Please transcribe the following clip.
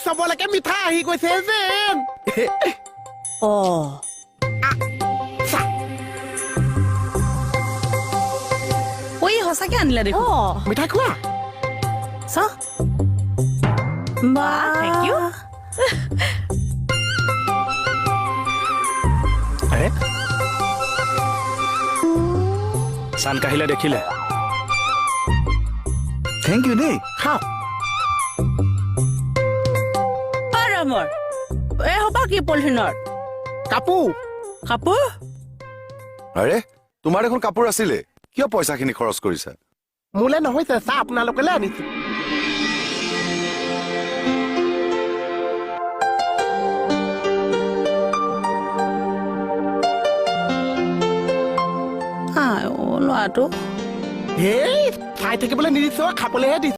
চবলৈকে মিঠা আহি গৈছে যেন ঐ সঁচাকে আনিলা দেখোন মিঠাই খোৱা থেংক ইউ চান কাহিলে দেখিলে থেংক ইউ দেই খাওক ৰামৰ এই হ'ব কি পলিথিনৰ কাপোৰ কাপোৰ আৰে তোমাৰ দেখোন কাপোৰ আছিলে কিয় পইচাখিনি খৰচ কৰিছা মোলে নহৈছে চাহ আপোনালোকলৈ আনিছো ল'ৰাটো হেই খাই থাকিবলৈ নিদিছো খাবলৈহে দিছো